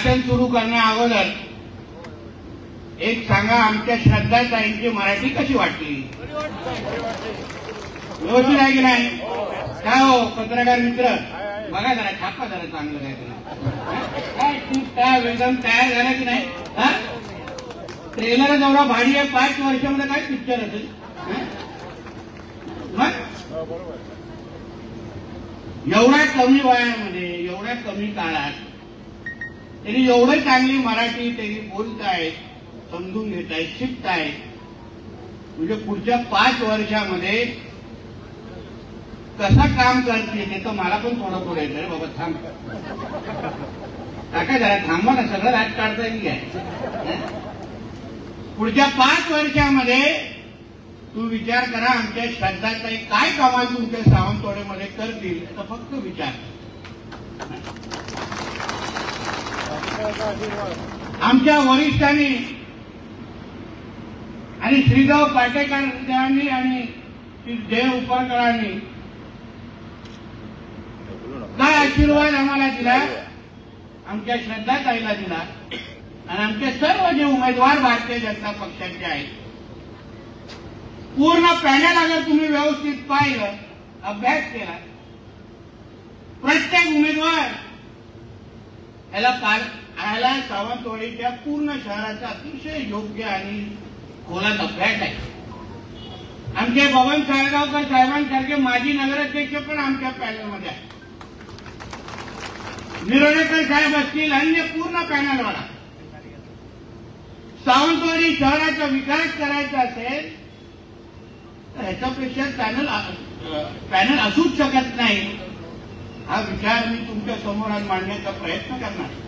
भाषण सुरू करण्या अगोदर एक सांगा, आमच्या श्रद्धाताईंची मराठी कशी वाटली? व्यवस्थित आहे की नाही? काय हो पत्रकार मित्र, बघा जरा छापा जरा चांगलं काय काय एकदम तयार झालं की नाही? ट्रेलर जेवढा भारी आहे 5 वर्षामध्ये काय पिक्चर असेल? मग एवढ्या कमी वयामध्ये एवढ्या कमी काळात त्यांनी एवढं चांगली मराठी त्यांनी बोलतायत, समजून घेतायत, शिकतायत. म्हणजे पुढच्या 5 वर्षामध्ये कसं काम करते ते तर मला पण थोडं थोडं येतं रे बाबा. थांब काका जरा थांबा ना, सगळं राज काढता येईल काय? पुढच्या 5 वर्षामध्ये तू विचार करा, आमच्या श्रद्धाताई काय कमाल तुमच्या सावंतवाडीमध्ये करतील तर फक्त विचार. आमच्या वरिष्ठांनी आणि श्रीदेव पाटेकरांनी आणि जय उपाळकरांनी काय आशीर्वाद आम्हाला दिला, आमच्या श्रद्धाताईला दिला. आणि आमचे सर्व जे उमेदवार भारतीय जनता पक्षाचे आहेत, पूर्ण पॅनल अगर तुम्ही व्यवस्थित पाहिलं, अभ्यास केला, प्रत्येक उमेदवार याला सावंतवाडीच्या पूर्ण शहराचा अतिशय योग्य आणि खोलात अभ्यास आहे. आमचे बबन साळगावकर साहेबांसारखे माजी नगराध्यक्ष पण आमच्या पॅनलमध्ये आहेत. निरोणेकर साहेब असतील, अन्य पूर्ण पॅनलवाला. सावंतवाडी शहराचा विकास करायचा असेल तर ह्याच्यापेक्षा पॅनल असूच शकत नाही. हा विचार मी तुमच्या समोर आज मांडण्याचा प्रयत्न करणार.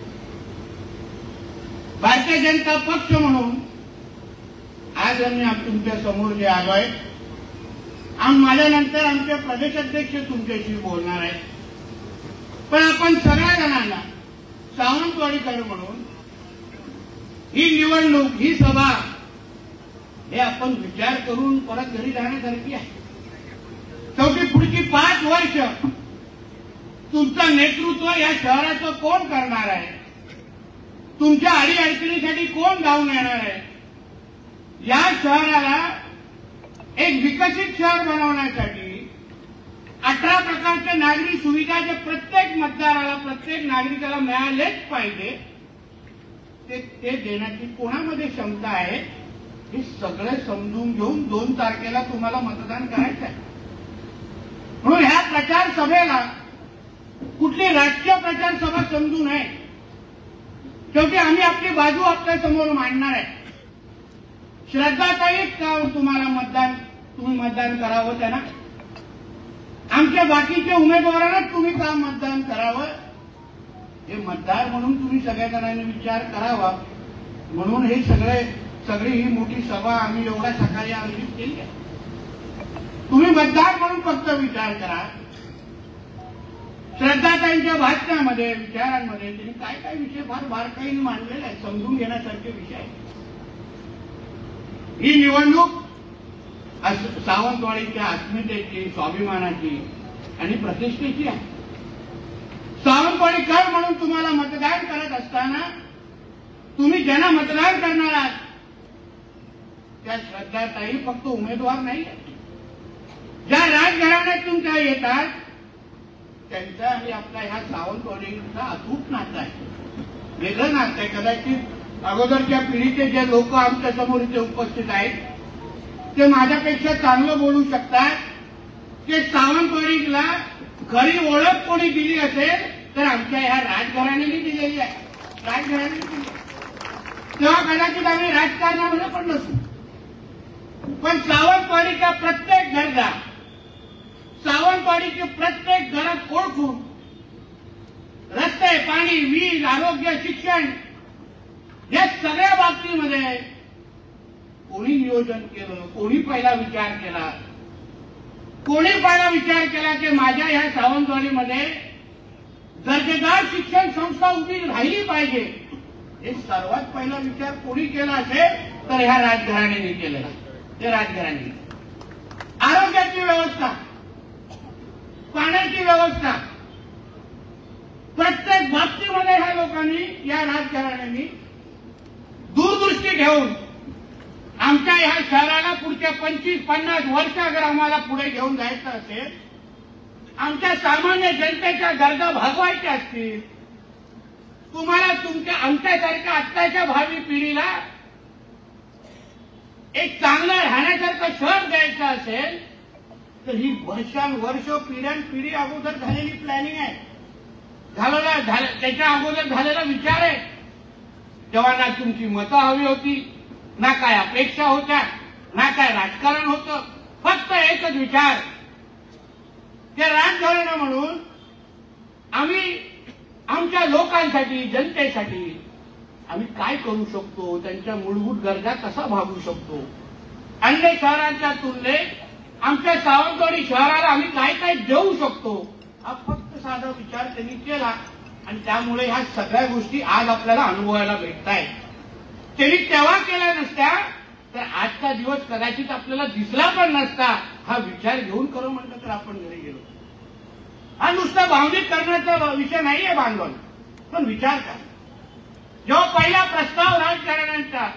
भारतीय जनता पक्ष म्हणून आज आम्ही तुमच्या समोर जे आलो आहे, माझ्यानंतर आमचे प्रदेशाध्यक्ष तुमच्याशी बोलणार आहेत. पण आपण सगळ्या जणांना सावंतवाडीकर म्हणून ही निवडणूक, ही सभा हे आपण विचार करून परत घरी जाण्यासारखी आहे. शेवटी पुढची 5 वर्ष तुमचं नेतृत्व या शहराचं कोण करणार आहे? तुमच्या अडीअडचणीसाठी कोण धावून येणार आहे? या शहराला एक विकसित शहर बनवण्यासाठी 18 प्रकारच्या नागरी सुविधा जे प्रत्येक मतदाराला, प्रत्येक नागरिकाला मिळालेच पाहिजे, ते देण्याची कोणामध्ये क्षमता आहे हे सगळं समजून घेऊन 2 तारखेला तुम्हाला मतदान करायचं आहे. म्हणून ह्या प्रचार सभेला कुठली राजकीय प्रचार सभा समजू नये. शेवटी आम्ही आपली बाजू आपल्या समोर मांडणार आहे. श्रद्धाताईच का तुम्हाला तुम्ही मतदान करावं त्यांना? आमच्या बाकीच्या उमेदवारांनाच तुम्ही का मतदान करावं? हे मतदार म्हणून तुम्ही सगळ्या जणांनी विचार करावा. म्हणून हे सगळी ही मोठी सभा आम्ही एवढ्या सकाळी आयोजित केली आहे. तुम्ही मतदार म्हणून फक्त विचार करा. श्रद्धाताईंच्या भाषणामध्ये, विचारांमध्ये त्यांनी काय काय विषय फार बारकाईने मांडलेले आहेत, समजून घेण्यासारखे विषय आहेत. ही निवडणूक सावंतवाडीच्या अस्मितेची, स्वाभिमानाची आणि प्रतिष्ठेची आहे. सावंतवाडीकर म्हणून तुम्हाला मतदान करत असताना तुम्ही ज्यांना मतदान करणार आहात त्या श्रद्धाताई फक्त उमेदवार नाही, ज्या राजघराण्यात तुमच्या येतात त्यांचा आणि आपला ह्या सावंतवाडीचा अतूट नातं आहे, वेगळं नातं आहे. कदाचित अगोदरच्या पिढीचे जे लोक आमच्या समोर इथे उपस्थित आहेत ते माझ्यापेक्षा चांगलं बोलू शकतात की सावंतवाडीला खरी ओळख कोणी दिली असेल तर आमच्या ह्या राजघराण्याने दिलेली आहे. राजघराण्याने दिली तेव्हा कदाचित आम्ही राजकारणामध्ये पण नसू, पण सावंतवाडीच्या प्रत्येक गरजा, सावंतवाडीची प्रत्येक गरज ओळखून रस्ते, पाणी, वीज, आरोग्य, शिक्षण या सगळ्या बाबतीमध्ये कोणी नियोजन केलं, कोणी पहिला विचार केला, की माझ्या ह्या सावंतवाडीमध्ये दर्जेदार शिक्षण संस्था उभी राहिली पाहिजे. हे सर्वात पहिला विचार कोणी केला असेल तर ह्या राजघराण्याने केलेला. ते राजघराणे आरोग्याची व्यवस्था, पाण्याची व्यवस्था प्रत्येक बाबतीमध्ये ह्या लोकांनी लोकांनी, या राजघराण्यांनी दूरदृष्टी घेऊन आमच्या ह्या शहराला पुढच्या 25-50 वर्ष अगर आम्हाला पुढे घेऊन जायचं असेल, आमच्या सामान्य जनतेच्या गरजा भागवायच्या असतील, तुम्हाला तुमच्या आमच्यासारख्या आत्ताच्या भावी पिढीला एक चांगलं राहण्यासारखं शहर द्यायचं असेल तर ही वर्षानुवर्ष पिढ्यानपिढी अगोदर झालेली प्लॅनिंग आहे, त्याच्या अगोदर झालेला विचार आहे. तेव्हा ना तुमची मतं हवी होती, ना काय अपेक्षा होत्या, ना काय राजकारण होतं, फक्त एकच विचार. ते राजघराणं म्हणून आम्ही आमच्या लोकांसाठी, जनतेसाठी आम्ही काय करू शकतो, त्यांच्या मूलभूत गरजा कसा भागवू शकतो, अन्य शहरांच्या तुलनेत आमच्या सावंतवाडी शहराला आम्ही काय काय देऊ शकतो, हा फक्त साधा विचार त्यांनी केला. आणि त्यामुळे ह्या सगळ्या गोष्टी आज आपल्याला अनुभवायला भेटत आहेत. त्यांनी तेव्हा केल्या नसत्या तर आजचा दिवस कदाचित आपल्याला दिसला पण नसता. हा विचार घेऊन करू म्हणलं तर आपण घरी गेलो. हा नुसता भावनिक करण्याचा विषय नाहीये भांडवल, पण विचार करा. जेव्हा पहिला प्रस्ताव राजकारण्यांचा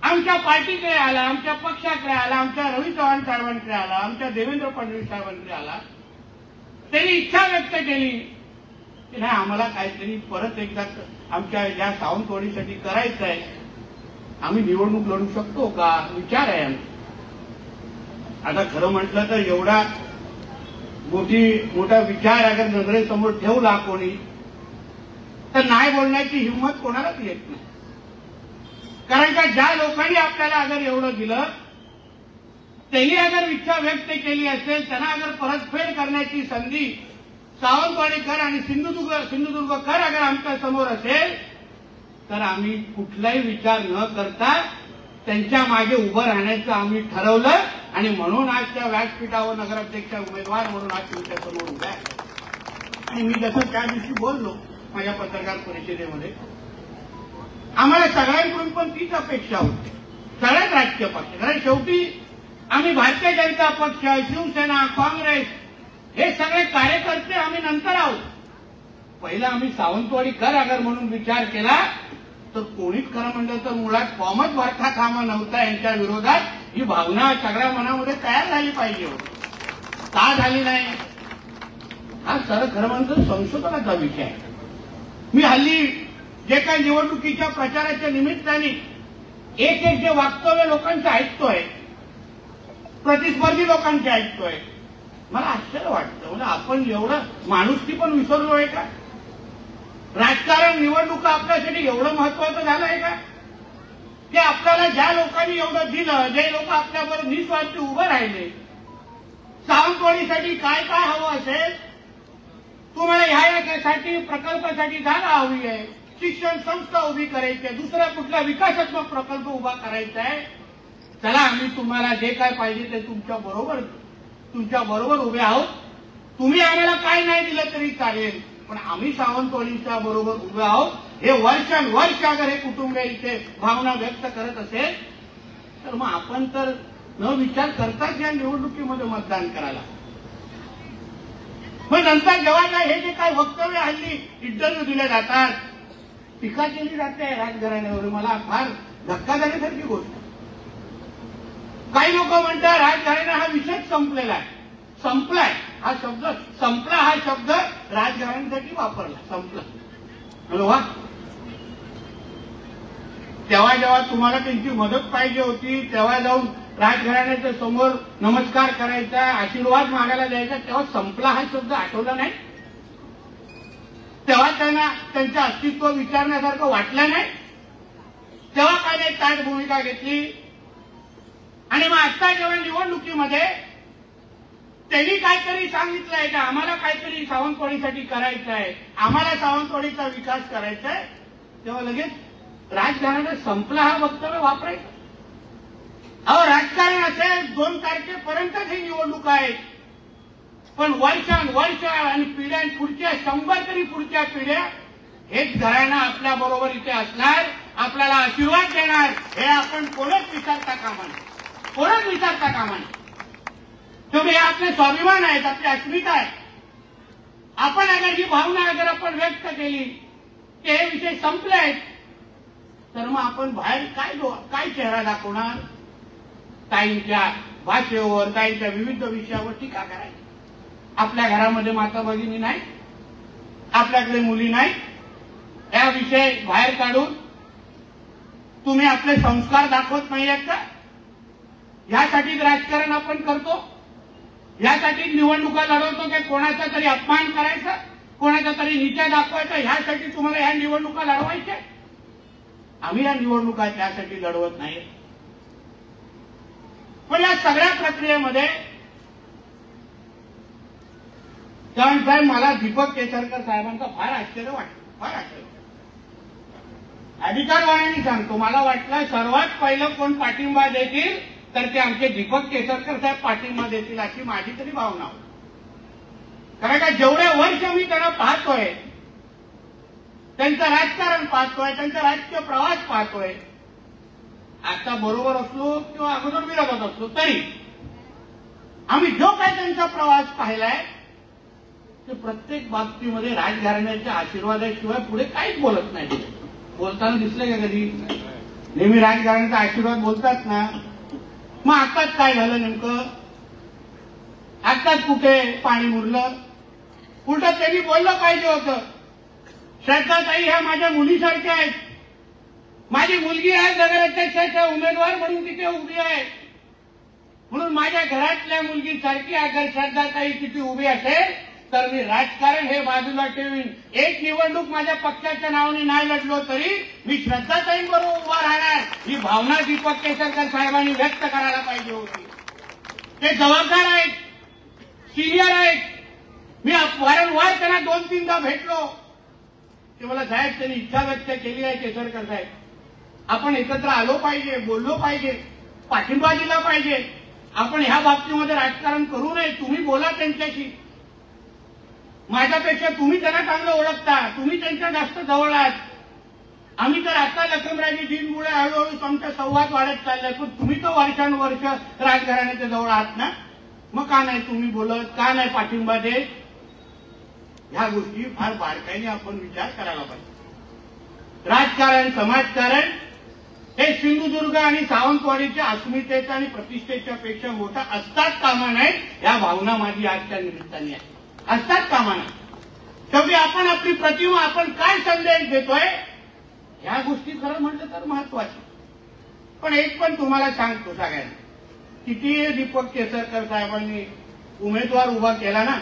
आमच्या पार्टीकडे आला, आमच्या पक्षाकडे आला, आमच्या रवी चव्हाण साहेबांकडे आला, आमच्या देवेंद्र फडणवीस साहेबांकडे आला, त्यांनी इच्छा व्यक्त केली की नाही आम्हाला काहीतरी परत एकदा आमच्या या सावंतवाडीसाठी करायचं आहे, आम्ही निवडणूक लढू शकतो का, विचार आहे आमचा. आता खरं म्हटलं तर एवढा मोठा विचार अगर नजरेसमोर ठेवला कोणी तर नाही बोलण्याची हिंमत कोणालाच येत नाही. कारण का ज्या लोकांनी आपल्याला अगर एवढं दिलं, त्यांनी अगर इच्छा व्यक्त केली असेल, त्यांना अगर परतफेड करण्याची संधी सावंतवाडीकर आणि सिंधुदुर्गकर अगर आमच्या समोर असेल तर आम्ही कुठलाही विचार न करता त्यांच्या मागे उभं राहण्याचं आम्ही ठरवलं. आणि म्हणून आज त्या व्यासपीठावर नगराध्यक्ष उमेदवार म्हणून आज तुमच्या समोर उभा आहे. आणि मी जसं त्या दिवशी बोललो माझ्या पत्रकार परिषदेमध्ये, आम्हाला सगळ्यांकडून पण तीच अपेक्षा होती, सगळ्याच राजकीय पक्ष. कारण शेवटी आम्ही भारतीय जनता पक्ष, शिवसेना, काँग्रेस हे सगळे कार्यकर्ते आम्ही नंतर आहोत. पहिला आम्ही सावंतवाडीकर अगर म्हणून विचार केला तर कोणीच खरं म्हणलं तर मुळात फॉर्मच भरता कामा नव्हता. यांच्या विरोधात ही भावना सगळ्या मनामध्ये तयार झाली पाहिजे होती, का झाली नाही हा खरं म्हणतो संशोधनाचा विषय आहे. मी हल्ली जे काही निवडणुकीच्या प्रचाराच्या निमित्ताने एक जे वक्तव्य लोकांचं ऐकतोय, प्रतिस्पर्धी लोकांचे ऐकतोय, मला आश्चर्य वाटतं. म्हणजे आपण एवढं माणुसकी पण विसरलोय का? राजकारण, निवडणुका आपल्यासाठी एवढं महत्वाचं झालं आहे का? की आपल्याला ज्या लोकांनी एवढं दिलं, जे लोक आपल्याबरोबर निस्वार्थी उभं राहिले, सावंतवाडीसाठी काय काय हवं असेल, तुम्हाला ह्यासाठी प्रकल्पासाठी जागा हवी आहे, शिक्षण संस्था उभी करायची आहे, दुसरा कुठला विकासात्मक प्रकल्प उभा करायचा आहे, चला आम्ही तुम्हाला जे काय पाहिजे ते तुमच्या बरोबर उभे आहोत. तुम्ही आम्हाला काय नाही दिलं तरी चालेल, पण आम्ही सावंतवाडीच्या बरोबर उभे आहोत. हे वर्षानुवर्ष अगर हे कुटुंब इथे भावना व्यक्त करत असेल तर मग आपण तर न विचार करताच या निवडणुकीमध्ये मतदान करायला. मग नंतर जेव्हा हे जे काय वक्तव्य हल्ली इंटरव्ह्यू दिले जातात, टीका केली जाते राजघराण्यावर, मला फार धक्का देण्यासारखी गोष्ट. काही लोक म्हणतात राजघराणा हा विषयच संपलेला आहे, संपलाय हा शब्द, संपला हा शब्द राजघराण्यासाठी वापरला, संपला. वा, जेव्हा तुम्हाला त्यांची मदत पाहिजे होती तेव्हा जाऊन राजघराण्याच्या समोर नमस्कार करायचा, आशीर्वाद मागायला द्यायचा, तेव्हा संपला हा शब्द आठवला नाही, तेव्हा त्यांना त्यांचं अस्तित्व विचारण्यासारखं वाटलं नाही, तेव्हा काय नाही ताट भूमिका घेतली. आणि मग आता जेव्हा निवडणुकीमध्ये त्यांनी काहीतरी सांगितलंय का आम्हाला काहीतरी सावंतवाडीसाठी करायचं आहे, आम्हाला सावंतवाडीचा विकास करायचा आहे, तेव्हा लगेच राजघराणा संपला हा वक्तव्य वापरायचं. अहो राजकारण असेल 2 तारखेपर्यंतच ही निवडणूक आहे, पण वर्ष आणि पिढ्या पुढच्या 100 तरी पुढच्या पिढ्या हेच घराणं आपल्या बरोबर इथे असणार, आपल्याला आशीर्वाद देणार, हे आपण कोणच विचारता कामा नये, कोणच विचारता कामा नये. तुम्ही आपले स्वाभिमान आहेत, आपली अस्मिता आहे. आपण अगर ही भावना अगर आपण व्यक्त केली की हे विषय संपले आहेत, तर मग आपण बाहेर काय चेहरा दाखवणार? ताईंच्या भाषेवर, ताईंच्या विविध विषयावर टीका करायची. आपल्या घरामध्ये माता भगिनी नाही, आपल्याकडे मुली नाही, या विषय बाहेर काढून तुम्ही आपले संस्कार दाखवत नाहीयेत का? यासाठी राजकारण आपण करतो, यासाठी निवडणुका लढवतो की कोणाचा तरी अपमान करायचा, कोणाचा तरी नीचा दाखवायचा, ह्यासाठी तुम्हाला ह्या निवडणुका लढवायच्या? आम्ही या निवडणुका त्यासाठी लढवत नाही. पण या सगळ्या प्रक्रियेमध्ये साहेब, मला दीपक केसरकर साहेबांचा फार आश्चर्य वाटतं, फार आश्चर्य. अधिकारवाण्याने सांगतो, मला वाटलं सर्वात पहिलं कोण पाठिंबा देतील तर ते आमचे दीपक केसरकर साहेब पाठिंबा देतील, अशी माझी तरी भावना होती. कारण का जेवढे वर्ष मी त्यांना पाहतोय, त्यांचं राजकारण पाहतोय, त्यांचा राजकीय प्रवास पाहतोय, आता बरोबर असलो किंवा अगोदर विरोधात असलो तरी आम्ही जो काही त्यांचा प्रवास पाहिलाय ते प्रत्येक बाबतीमध्ये राजघराण्याच्या आशीर्वादाशिवाय पुढे काहीच बोलत नाही. बोलताना दिसले का कधी? नेहमी राजघराण्याचा आशीर्वाद बोलतात ना. मग आताच काय झालं नेमकं? आताच कुठे पाणी मुरलं? उलट त्यांनी बोललं पाहिजे होतं, श्रद्धाताई ह्या माझ्या मुलीसारख्या आहेत, माझी मुलगी आहे नगराध्यक्षाच्या उमेदवार म्हणून तिथे उभी आहे, म्हणून माझ्या घरातल्या मुलगीसारखी अगर श्रद्धाताई तिथे उभी असेल तर मी राजकारण हे बाजूला ठेवीन. एक निवडणूक माझ्या पक्षाच्या नावाने नाही लढलो तरी मी श्रद्धाताईंबरोबर उभा राहणार, ही भावना दीपक केसरकर साहेबांनी व्यक्त करायला पाहिजे होती. ते जबाबदार आहेत, सिनियर आहेत. मी वारंवार त्यांना 2-3दा भेटलो. ते मला साहेब त्यांनी इच्छा व्यक्त केली आहे केसरकर साहेब, आपण एकत्र आलो पाहिजे, बोललो पाहिजे, पाठिंबा दिला पाहिजे. आपण ह्या बाबतीमध्ये राजकारण करू नये. तुम्ही बोला त्यांच्याशी, माझ्यापेक्षा तुम्ही त्यांना चांगलं ओळखता, तुम्ही त्यांच्या जास्त जवळ आहात. आम्ही तर आता लक्ष्मणराजे दिनमुळे हळूहळू आमचा संवाद वाढत चाललाय, पण तुम्ही तर वर्षानुवर्ष राजघराण्याच्या जवळ आहात ना. मग का नाही तुम्ही बोलत, का नाही पाठिंबा देत? ह्या गोष्टी फार बारकाईने आपण विचार करायला पाहिजे. राजकारण, समाजकारण हे सिंधुदुर्ग आणि सावंतवाडीच्या अस्मितेच्या आणि प्रतिष्ठेच्या पेक्षा मोठा असताच कामा नये, या भावना माझी आजच्या निमित्ताने आहे. असताच कामा नये. शेवटी आपण आपली प्रतिमा, आपण काय संदेश देतोय, ह्या गोष्टी खरं म्हटलं तर महत्वाच्या. पण एक पण तुम्हाला सांगतो सगळ्यांना, किती दीपक केसरकर साहेबांनी उमेदवार उभा केला ना,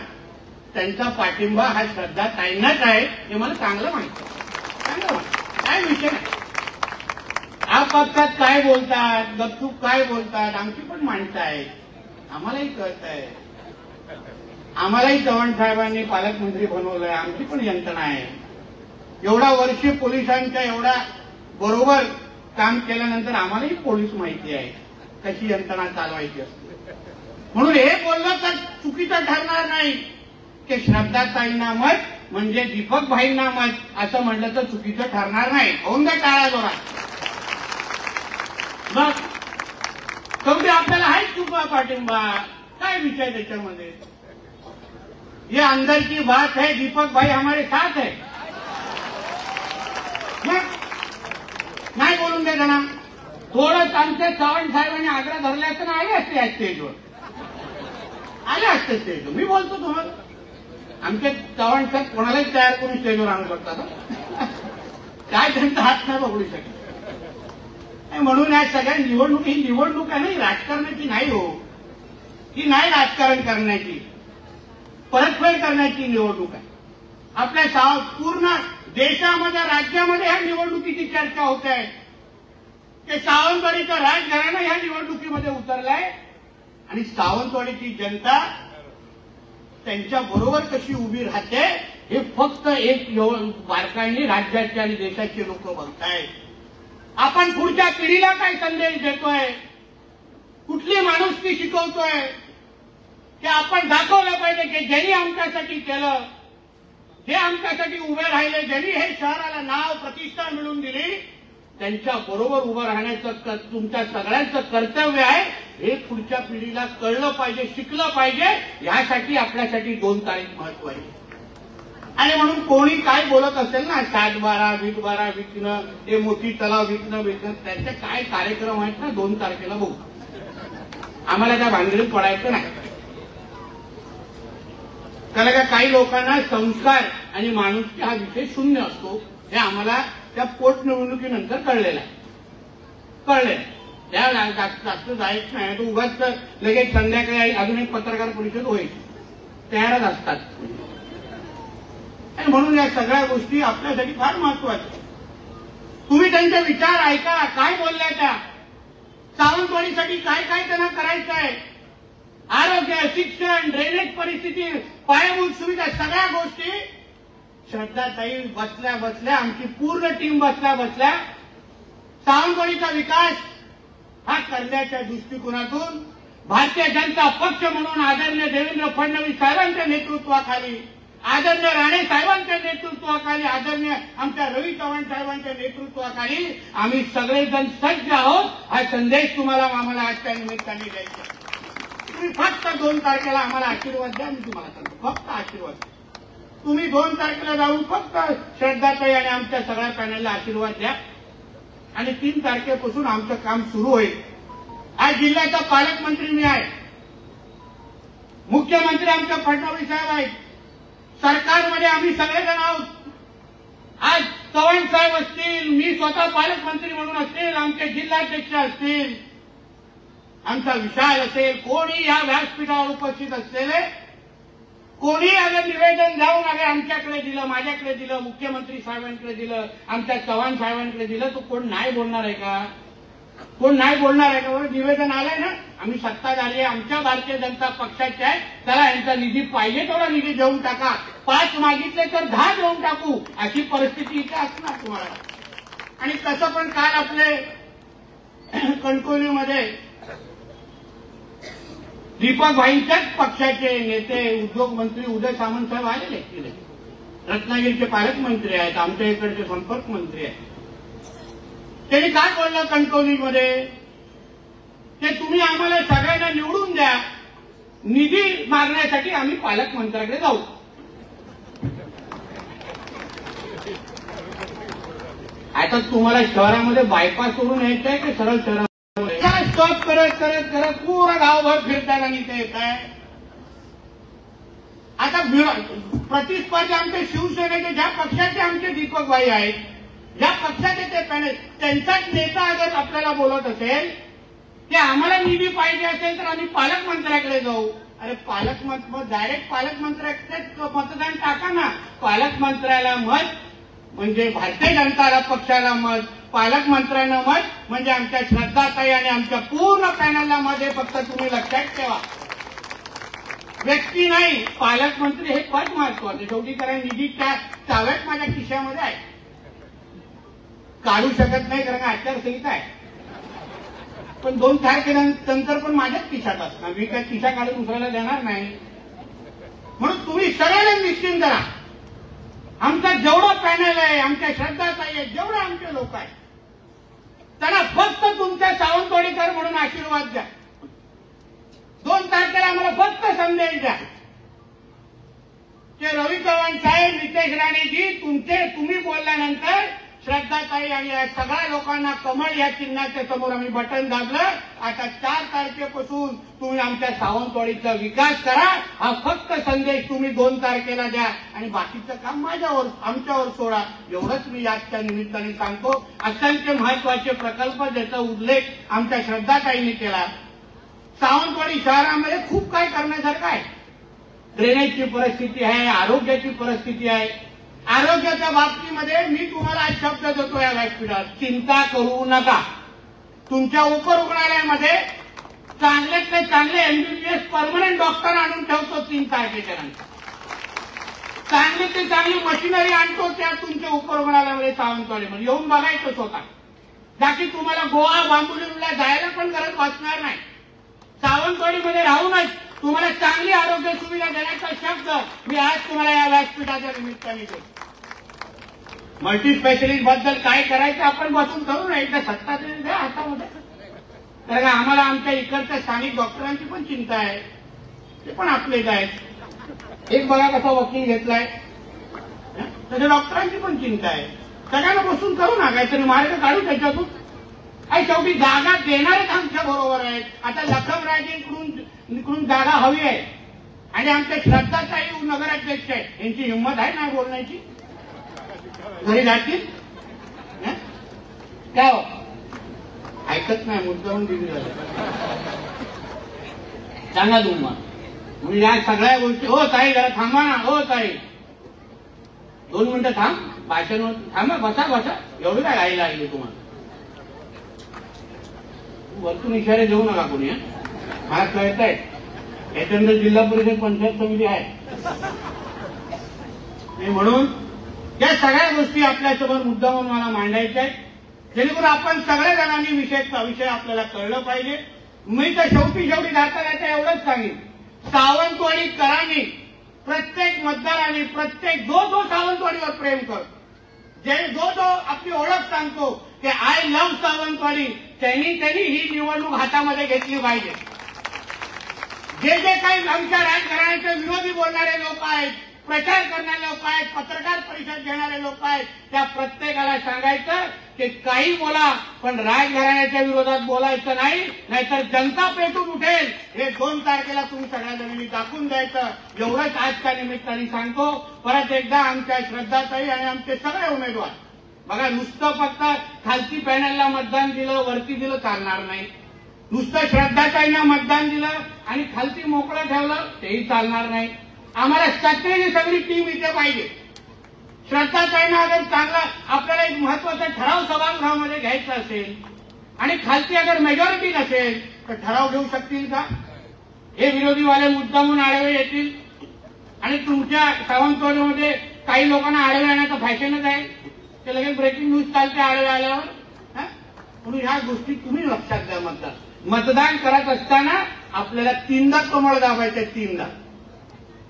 त्यांचा पाठिंबा हा श्रद्धाताईंनाच आहे हे मला चांगलं माहिती आहे. चांगलं माहिती, काय विषय नाही. आपापसात काय बोलतात, गपचूप काय बोलतात, आमची पण माणसं आहेत, आम्हालाही कळत आहे. आम्हालाही चव्हाण साहेबांनी पालकमंत्री बनवलंय, आमची पण यंत्रणा आहे. एवढा वर्ष पोलिसांच्या एवढा बरोबर काम केल्यानंतर आम्हालाही पोलीस माहिती आहे कशी यंत्रणा चालवायची असते. म्हणून हे बोललं तर चुकीचं ठरणार नाही की श्रद्धाताईंना मत म्हणजे दीपक भाईंना मत असं म्हणलं तर चुकीचं ठरणार नाही. होऊन द्या टाळा जोरात. मग शेवटी आपल्याला हाच चुका पाठिंबा, काय विषय त्याच्यामध्ये? ये अंदर की बात है, दीपक भाई हमारे साथ है. नाही बोलून दे ना. थोडंच आमच्या चव्हाण साहेबांनी आग्रह धरला असताना आले असते या स्टेजवर, आले असते स्टेजवर. मी बोलतो तुम्हाला, आमचे चव्हाण साहेब कोणालाही तयार करून स्टेजवर आणू शकतात. काय त्यांचा हात नाही पकडू शकत. म्हणून या सगळ्या निवडणूक, ही निवडणूक आहे नाही राजकारणाची नाही हो, ही नाही राजकारण करण्याची, परतफेड करण्याची निवडणूक आहे. आपल्या पूर्ण देशामध्ये, राज्यामध्ये ह्या निवडणुकीची चर्चा होते आहे की सावंतवाडीचं राजघराणं ह्या निवडणुकीमध्ये उतरलंय आणि सावंतवाडीची जनता त्यांच्या बरोबर कशी उभी राहते हे फक्त एक बारकाईने राज्याचे आणि देशाचे लोक बघतायत. आपण पुढच्या पिढीला काय संदेश देतोय, कुठली माणुसकी शिकवतोय, की आपण दाखवलं पाहिजे की ज्यांनी आमच्यासाठी केलं, जे आमच्यासाठी उभे राहिले, ज्यांनी हे शहराला नाव प्रतिष्ठा मिळवून दिली, त्यांच्या बरोबर उभं राहण्याचं तुमच्या सगळ्यांचं कर्तव्य आहे. हे पुढच्या पिढीला कळलं पाहिजे, शिकलं पाहिजे. यासाठी आपल्यासाठी 2 तारीख महत्वाची. आणि म्हणून कोणी काय बोलत असेल ना, 7-12 20-12 विकणं, हे मोठी तलाव विकणं, त्याचे काय कार्यक्रम आहेत ना 2 तारखेला बघू. आम्हाला त्या भानगडीत पडायचं नाही. कारण का काही लोकांना संस्कार आणि माणुसकी हा विषय शून्य असतो, हे आम्हाला त्या पोटनिवडणुकीनंतर कळलेलं आहे. त्या जास्त जायचं नाही. तो उगाच लगेच संध्याकाळी अजून एक पत्रकार परिषद होईल, तयारच असतात. आणि म्हणून या सगळ्या गोष्टी आपल्यासाठी फार महत्वाच्या. तुम्ही त्यांचे विचार ऐका, काय बोलल्या त्या, सावंतवाडीसाठी काय काय त्यांना करायचं आहे, आरोग्य, शिक्षण, ड्रेनेज परिस्थिती, पायाभूत सुविधा, सगळ्या गोष्टी श्रद्धाताई बसल्या आमची पूर्ण टीम बसल्या सावंतवाडीचा विकास हा करण्याच्या दृष्टिकोनातून भारतीय जनता पक्ष म्हणून आदरणीय देवेंद्र फडणवीस साहेबांच्या नेतृत्वाखाली, आदरणीय राणे साहेबांच्या नेतृत्वाखाली, आदरणीय आमच्या रवी चव्हाण साहेबांच्या नेतृत्वाखाली आम्ही सगळेजण सज्ज आहोत. हा संदेश तुम्हाला आम्हाला आजच्या निमित्ताने द्यायचा. तुम्ही फक्त 2 तारखेला आम्हाला आशीर्वाद द्या. मी तुम्हाला सांगतो, फक्त आशीर्वाद. तुम्ही 2 तारखेला जाऊन फक्त श्रद्धाताई आणि आमच्या सगळ्या पॅनलला आशीर्वाद द्या आणि 3 तारखेपासून आमचं काम सुरू होईल. आज जिल्ह्याचा पालकमंत्री मी आहे, मुख्यमंत्री आमचे फडणवीस साहेब आहेत, सरकारमध्ये आम्ही सगळेजण आहोत. आज चव्हाण साहेब असतील, मी स्वतः पालकमंत्री म्हणून असतील, आमचे जिल्हाध्यक्ष असतील, आमचा विशाल असेल, कोणी या व्यासपीठावर उपस्थित असलेले कोणी अगर निवेदन जाऊन अगर आमच्याकडे दिलं, माझ्याकडे दिलं, मुख्यमंत्री साहेबांकडे दिलं, आमच्या चव्हाण साहेबांकडे दिलं, तो कोण नाही बोलणार आहे का? कोण नाही बोलणार आहे का? निवेदन आलंय ना, आम्ही सत्ताधारी आहे, आमच्या भारतीय जनता पक्षाचे आहे, त्याला यांचा निधी पाहिजे तेवढा निधी देऊन टाका, 5 मागितले तर 10 देऊन टाकू, अशी परिस्थिती इथे असणार तुम्हाला. आणि तसं पण काल आपले कणकवलीमध्ये दीपक भाईंच्याच पक्षाचे नेते उद्योग मंत्री उदय सामंत साहेब आलेले, रत्नागिरीचे पालकमंत्री आहेत, आमच्या इकडचे संपर्क मंत्री आहेत. त्यांनी काय बोललं कणकवलीमध्ये, ते तुम्ही आम्हाला सगळ्यांना निवडून द्या, निधी मागण्यासाठी आम्ही पालकमंत्र्याकडे जाऊ. आता तुम्हाला शहरामध्ये बायपास करून यायचं आहे की सरळ शहरामध्ये स्टॉप करत करत करत पूर्ण गावभर फिरताय आणि ते येत आहे. आता प्रतिस्पर्धी आमचे शिवसेनेचे ज्या पक्षाचे आमचे दीपक भाई आहेत, ज्या पक्षाचे ते पॅनल, त्यांचाच नेता अगर आपल्याला बोलत असेल की आम्हाला निधी पाहिजे असेल तर आम्ही पालकमंत्र्याकडे जाऊ. अरे पालकमंत्री डायरेक्ट पालकमंत्र्याकडे मतदान टाका ना. पालकमंत्र्याला मत म्हणजे भारतीय जनता पक्षाला मत, पालकमंत्र्यांना मत म्हणजे आमच्या श्रद्धाताई आणि आमच्या पूर्ण पॅनलला मध्ये. फक्त तुम्ही लक्षात ठेवा, व्यक्ती नाही, पालकमंत्री हे पद महत्वाचं. शेवटी कारण निधीच्या चाव्यात माझ्या खिशामध्ये आहे, काढू शकत नाही कारण आचारसंहिता आहे. पण 2 तारखेनंतर पण माझ्याच खिशात असणार, मी काय खिशा काढून दुसऱ्याला देणार नाही. म्हणून तुम्ही सगळ्यांना निश्चिंत करा. आमचा जेवढा पॅनल आहे, आमच्या श्रद्धाताई आहे, जेवढे आमचे लोक आहेत, त्यांना फक्त तुमच्या सावंतवाडीकर म्हणून आशीर्वाद द्या. 2 तारखेला आम्हाला फक्त संदेश द्या की रवी चव्हाण साहेब, नितेश राणेजी, तुम्ही बोलल्यानंतर श्रद्धाताई आणि या सगळ्या लोकांना कमळ या चिन्हाच्या समोर आम्ही बटन दाबलं. आता 4 तारखेपासून तुम्ही आमच्या सावंतवाडीचा विकास करा. हा फक्त संदेश तुम्ही 2 तारखेला द्या आणि बाकीचं काम माझ्यावर आमच्यावर सोडा. एवढंच मी याच्या निमित्ताने सांगतो. असंख्य महत्वाचे प्रकल्प ज्याचा उल्लेख आमच्या श्रद्धाताईंनी केला. सावंतवाडी शहरामध्ये खूप काय करण्यासारखं आहे. ड्रेनेजची परिस्थिती आहे, आरोग्याची परिस्थिती आहे. आरोग्याच्या बाबतीमध्ये मी तुम्हाला आज शब्द देतो या व्यासपीठावर, चिंता करू नका. तुमच्या उपरुग्णालयामध्ये चांगल्यातले चांगले एमबीबीएस परमनंट डॉक्टर आणून ठेवतो 3 तारखेच्या नंतर. चांगली ते चांगली मशिनरी आणतो त्या तुमच्या उपरुग्णालयामध्ये सावंतवाडीमध्ये येऊन बघायचं स्वतः. बाकी तुम्हाला गोवा बांबुलीला जायला पण गरज वाचणार नाही. सावंतवाडीमध्ये राहूनच तुम्हाला चांगली आरोग्य सुविधा देण्याचा शब्द मी आज तुम्हाला या व्यासपीठाच्या निमित्ताने देतो. मल्टी स्पेशालिस्ट बद्दल काय करायचं आपण बसून करू ना, एकदा सत्ता द्या हातामध्ये. कारण आम्हाला आमच्या इकडच्या स्थानिक डॉक्टरांची पण चिंता आहे, ते पण आपलेच आहेत. एक बघा कसा वकील घेतलाय, त्याच्या डॉक्टरांची पण चिंता आहे. सगळ्यांना बसून करू ना, काहीतरी मार्ग काढू त्याच्यातून. आणि शेवटी जागा देणारेच आमच्या बरोबर आहेत. आता लखमराजेंकडून जागा हवी आहे आणि आमच्या श्रद्धाताई नगराध्यक्ष आहेत. यांची हिंमत आहे ना बोलण्याची? घरी जातील काय हो? ऐकत नाही, मुद्दाहून दिली झालं. सांगा तुम्हाला म्हणजे या सगळ्या गोष्टी. हो ताई जरा थांबा ना. हो ताई 2 मिनिटं थांब. भाषण थांबा. बसा बसा. एवढी काय घाई लागली तुम्हाला? वरतून इशारे देऊ नका कोणी. मला कळत आहे याच्यानंतर जिल्हा परिषद पंचायत समिती आहे. म्हणून या सगळ्या गोष्टी आपल्यासमोर मुद्दा म्हणून मला मांडायच्या आहेत, जेणेकरून आपण सगळ्या जणांनी विषय आपल्याला कळलं पाहिजे. मी तर शेवटी जाता एवढंच सांगेन, सावंतवाडीकरांनी प्रत्येक मतदारांनी जो सावंतवाडीवर प्रेम करतो, जो आपली ओळख सांगतो की आय लव्ह सावंतवाडी, त्यांनी ही निवडणूक हातामध्ये घेतली पाहिजे. जे काही आमच्या राजघराण्याचे विरोधी बोलणारे लोक आहेत, प्रचार करणारे लोक आहेत, पत्रकार परिषद घेणारे लोक आहेत, त्या प्रत्येकाला सांगायचं की काही बोला पण राजघराण्याच्या विरोधात बोलायचं नाही, नाहीतर जनता पेटून उठेल. हे 2 तारखेला तुम्ही सगळ्या जणांनी दाखवून द्यायचं. एवढंच आजच्या निमित्ताने सांगतो. परत एकदा आमच्या श्रद्धाताई आणि आमचे सगळे उमेदवार बघा, नुसतं फक्त खालती पॅनलला मतदान दिलं, वरती दिलं चालणार नाही. नुसतं श्रद्धाताईंना मतदान दिलं आणि खालती मोकळं ठेवलं तेही चालणार नाही. आम्हाला सगळी टीम इथे पाहिजे. श्रद्धाताईंना अगर चांगला आपल्याला एक महत्वाचा ठराव सभागृहामध्ये घ्यायचा असेल आणि खालती अगर मेजॉरिटी नसेल तर ठराव घेऊ शकतील का? हे विरोधीवाले मुद्दामून आडवे येतील आणि तुमच्या सावंतवाडीमध्ये काही लोकांना आडवे येण्याचं फॅशनच आहे. ते लगेच ब्रेकिंग न्यूज चालते आडवे आल्यावर. म्हणून ह्या गोष्टी तुम्ही लक्षात द्या. मतदान करत असताना आपल्याला 3दा कमळ दाबायचे. 3दा.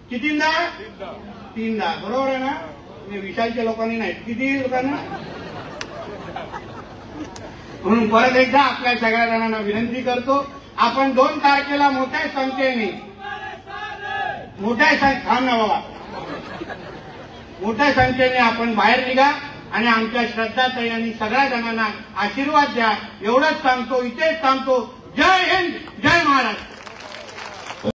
कितींदा? 3दा. बरोबर आहे ना? विशालच्या लोकांनी नाही. किती लोकांना? म्हणून परत एकदा आपल्या सगळ्या जणांना विनंती करतो, आपण 2 तारखेला मोठ्या संख्येने आपण बाहेर निघा आणि आमच्या श्रद्धाताई आणि सगळ्या जणांना आशीर्वाद द्या. एवढंच सांगतो, इथेच सांगतो. जय हिंद, जय महाराष्ट्र.